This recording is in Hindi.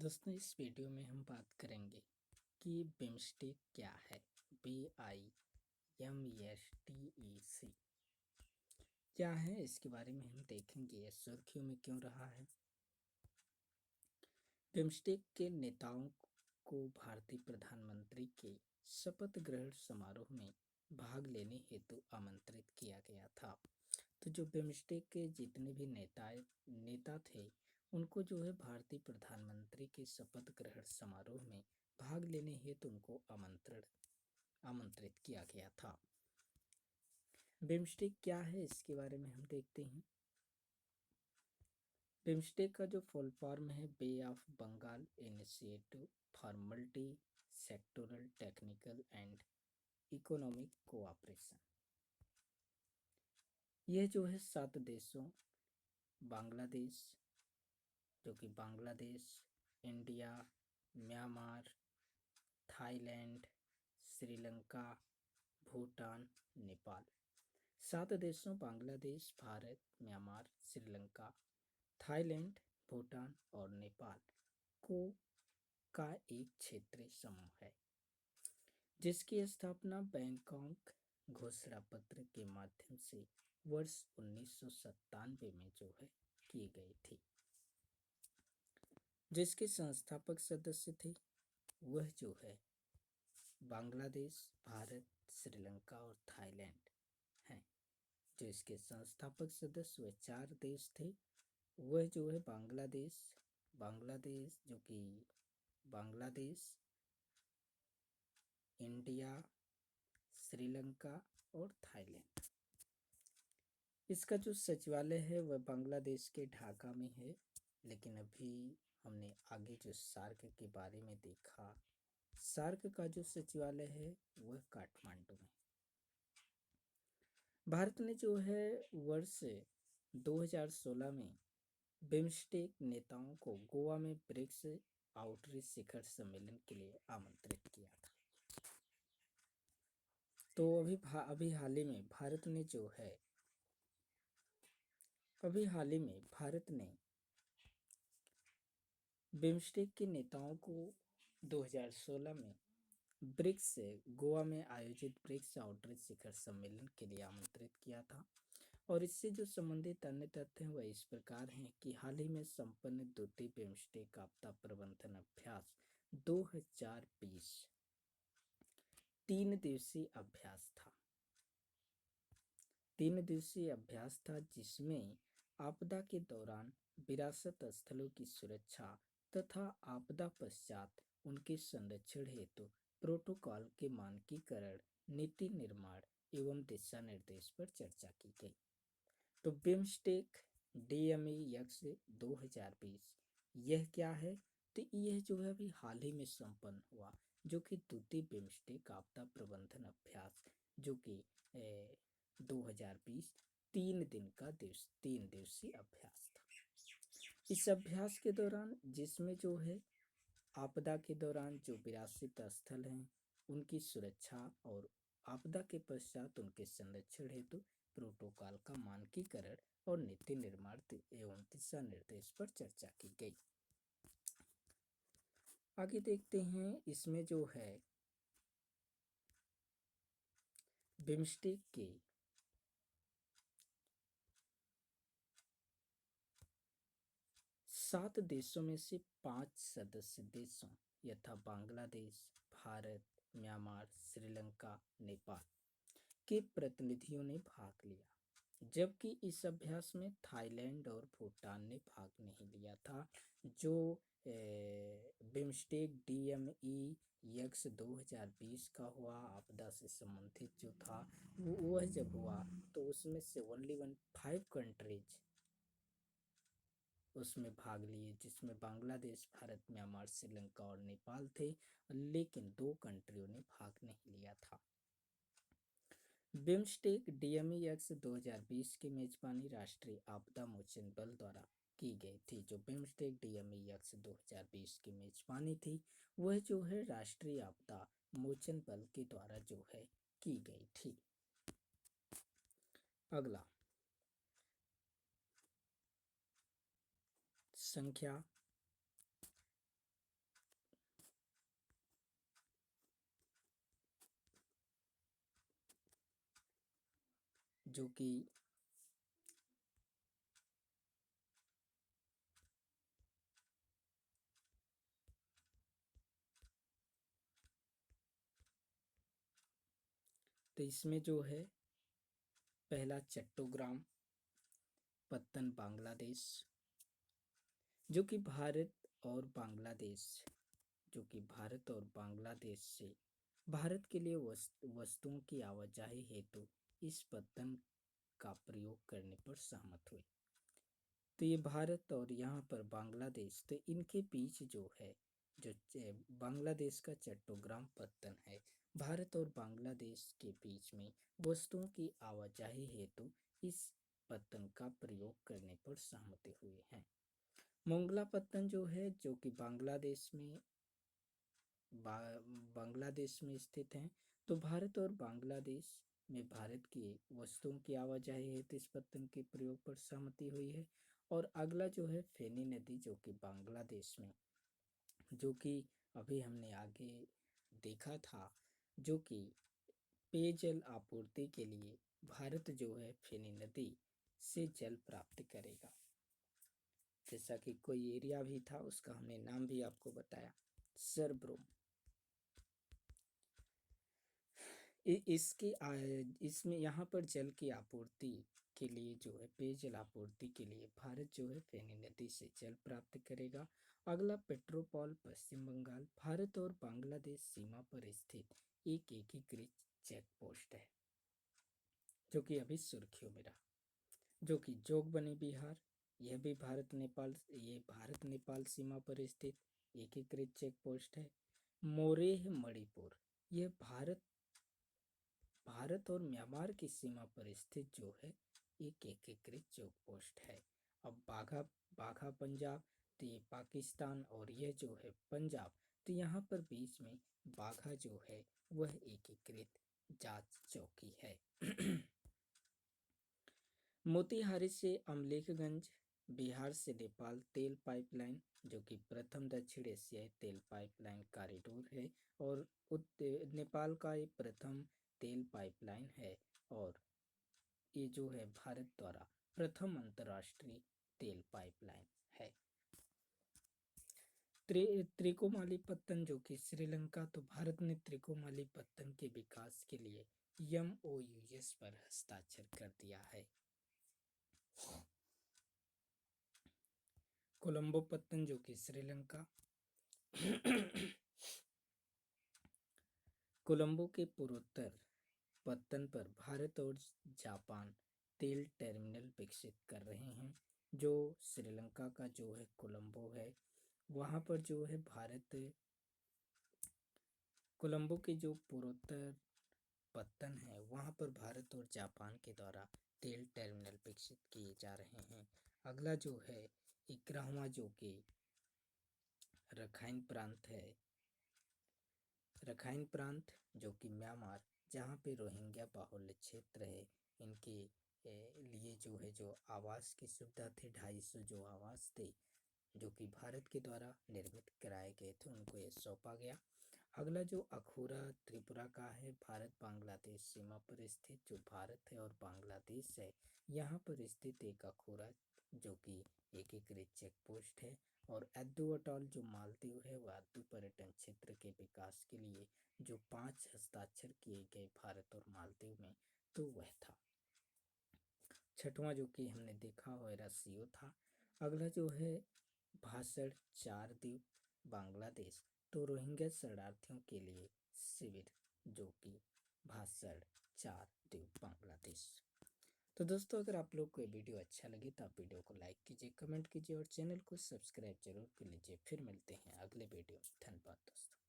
दोस्तों, इस वीडियो में हम बात करेंगे कि बिमस्टेक क्या है। BIMSTEC क्या है, इसके बारे में हम देखेंगे। यह सुर्खियों में क्यों रहा है। बिमस्टेक के नेताओं को भारतीय प्रधानमंत्री के शपथ ग्रहण समारोह में भाग लेने हेतु आमंत्रित किया गया था। तो जो बिमस्टेक के जितने भी नेता थे, उनको जो है भारतीय प्रधानमंत्री के शपथ ग्रहण समारोह में भाग लेने हेतु उनको आमंत्रित किया गया था। बिमस्टेक क्या है, इसके बारे में हम देखते हैं। बिमस्टेक का जो फुल फॉर्म है bay of Bengal initiative for multi sectoral technical and economic cooperation. यह जो है 7 देशों बांग्लादेश, जो कि Bangladesh, India, Myanmar, Thailand, Sri Lanka, Bhutan, Nepal, 7 देशों बांग्लादेश, भारत, म्यांमार, श्रीलंका, थाईलैंड, भूटान और नेपाल को का एक क्षेत्रीय समूह है, जिसकी स्थापना बैंकॉक घोषणा पत्र के माध्यम से वर्ष 1997 में जो है की गई थी। जिसके संस्थापक सदस्य थे वह जो है बांग्लादेश, भारत, श्रीलंका और थाईलैंड हैं। जो इसके संस्थापक सदस्य वह 4 देश थे। वह जो है बांग्लादेश जो कि बांग्लादेश, इंडिया, श्रीलंका और थाईलैंड। इसका जो सचिवालय है वह बांग्लादेश के ढाका में है। लेकिन अभी हमने आगे जो सार्क के बारे में देखा, सार्क का जो सचिवालय है वह काठमांडू में। भारत ने जो है वर्ष 2016 में बिम्स्टेक नेताओं को गोवा में ब्रिक्स आउटरीच शिखर सम्मेलन के लिए आमंत्रित किया था। तो अभी हाल ही में भारत ने बिम्स्टेक के नेताओं को 2016 में ब्रिक्स से गोवा में आयोजित ब्रिक्स आउटरीच शिखर सम्मेलन के लिए आमंत्रित किया था। और इससे जो संबंधित अन्य तथ्य हैं वह इस प्रकार हैं कि हाल ही में संपन्न द्वितीय बिम्स्टेक आपदा प्रबंधन अभ्यास 2020 3 दिवसीय अभ्यास था, जिसमें आपदा के दौरान विरासत स्थलों की सुरक्षा तथा आपदा पश्चात उनके संरक्षण हेतु प्रोटोकॉल के मानकीकरण, नीति निर्माण एवं दिशा निर्देश पर चर्चा की गई। तो बिम्स्टेक DMEX 2020 यह क्या है। तो यह जो है अभी हाल ही में संपन्न हुआ, जो कि द्वितीय बिम्स्टेक आपदा प्रबंधन अभ्यास, जो कि 2020 3 दिवसीय अभ्यास था। इस अभ्यास के दौरान जिसमें जो है आपदा के दौरान जो विरासत स्थल हैं उनकी सुरक्षा और आपदा के पश्चात उनके संरक्षण हेतु प्रोटोकॉल का मानकीकरण और नीति निर्माण एवं दिशा निर्देश पर चर्चा की गई। आगे देखते हैं, इसमें जो है बिम्स्टेक के 7 देशों में से 5 सदस्य देशों यथा बांग्लादेश, भारत, म्यांमार, श्रीलंका, नेपाल के प्रतिनिधियों ने भाग लिया, जबकि इस अभ्यास में थाईलैंड और भूटान ने भाग नहीं लिया था। जो बिम्स्टेक DMEX 2020 का हुआ, आपदा से संबंधित जो था वह जब हुआ तो उसमें से ओनली 5 कंट्रीज उसमें भाग लिए, जिसमें बांग्लादेश, भारत, म्यांमार, श्रीलंका और नेपाल थे। लेकिन 2 कंट्रियों ने भाग नहीं लिया था। बिम्स्टेक DMEX 2020 की मेजबानी राष्ट्रीय आपदा मोचन बल द्वारा की गई थी। जो बिम्स्टेक DMEX 2020 की मेजबानी थी वह जो है राष्ट्रीय आपदा मोचन बल के द्वारा जो है की गई थी। अगला संख्या जो कि तो इसमें जो है पहला चट्टोग्राम पत्तन बांग्लादेश, जो कि भारत और बांग्लादेश जो कि भारत और बांग्लादेश से भारत के लिए वस्तुओं की आवाजाही हेतु इस पत्तन का प्रयोग करने पर सहमत हुए। तो ये भारत और यहाँ पर बांग्लादेश, तो इनके बीच जो है जो बांग्लादेश का चट्टोग्राम पत्तन है, भारत और बांग्लादेश के बीच में वस्तुओं की आवाजाही हेतु इस पत्तन का प्रयोग करने पर सहमति हुए हैं। मोंगला पत्तन जो है जो कि बांग्लादेश में स्थित है। तो भारत और बांग्लादेश में भारत की वस्तुओं की आवाजाही हेतु इस पत्तन के प्रयोग पर सहमति हुई है। और अगला जो है फेनी नदी, जो कि बांग्लादेश में, जो कि अभी हमने आगे देखा था, जो कि पेयजल आपूर्ति के लिए भारत जो है फेनी नदी से जल प्राप्त करेगा। जैसा कि कोई एरिया भी था, उसका हमने नाम भी आपको बताया, सरब्रोम। इसमें यहाँ पर जल की आपूर्ति के लिए जो है पेयजल आपूर्ति के लिए भारत जो है फेनी नदी से जल प्राप्त करेगा। अगला पेट्रोपॉल पश्चिम बंगाल, भारत और बांग्लादेश सीमा पर स्थित एक एकीकृत चेक पोस्ट है, जो कि अभी सुर्खियों में रहा। जो कि जोगबनी बिहार, यह भी भारत नेपाल सीमा पर स्थित एकीकृत चेक पोस्ट है। मोरेह मणिपुर, यह भारत और म्यांमार की सीमा पर स्थित जो है एक एकीकृत चेक पोस्ट है। अब बाघा पंजाब, तो ये पाकिस्तान और यह जो है पंजाब, तो यहाँ पर बीच में बाघा जो है वह एकीकृत जांच चौकी है। मोतिहारी से अमलेखगंज, बिहार से नेपाल तेल पाइपलाइन, जो कि प्रथम दक्षिण एशियाई तेल पाइपलाइन कॉरिडोर है और नेपाल का ये प्रथम तेल पाइपलाइन है। और ये जो है भारत द्वारा प्रथम अंतर्राष्ट्रीय तेल पाइपलाइन है। त्रिकोमाली पत्तन, जो कि श्रीलंका, तो भारत ने त्रिकोमाली पत्तन के विकास के लिए MOUs पर हस्ताक्षर कर दिया है। कोलंबो पत्तन, जो कि श्रीलंका, कोलंबो के पूर्वोत्तर पत्तन पर भारत और जापान तेल टर्मिनल विकसित कर रहे हैं। जो श्रीलंका का जो है कोलंबो है, वहाँ पर जो है कोलंबो के जो पूर्वोत्तर पत्तन है, वहाँ पर भारत और जापान के द्वारा तेल टर्मिनल विकसित किए जा रहे हैं। अगला जो है 11वां, जो कि रखाइन प्रांत है, रखाइन प्रांत जो कि म्यांमार, जहाँ पे रोहिंग्या बाहुल्य क्षेत्र है, इनके लिए जो है जो आवास की सुविधा थी, 250 जो आवास थे जो कि भारत के द्वारा निर्मित कराए गए थे, उनको ये सौंपा गया। अगला जो अखूरा त्रिपुरा का है, भारत बांग्लादेश सीमा पर स्थित जो भारत है और बांग्लादेश है, यहाँ पर स्थित एक अखूरा जो कि एकीकृत चेक पोस्ट है। और एद्दू अटॉल जो मालदीव है, वह एद्दू पर्यटन क्षेत्र के विकास के लिए जो 5 हस्ताक्षर किए गए भारत और मालदीव में, तो वह था। छठवां जो कि हमने देखा वह रसियो था। अगला जो है भाषण 4 द्वीप बांग्लादेश, तो रोहिंग्या शरणार्थियों के लिए शिविर, जो कि भाषण 4 द्वीप बांग्लादेश। तो दोस्तों, अगर आप लोग को ये वीडियो अच्छा लगे तो आप वीडियो को लाइक कीजिए, कमेंट कीजिए और चैनल को सब्सक्राइब जरूर कर लीजिए। फिर मिलते हैं अगले वीडियो में। धन्यवाद दोस्तों।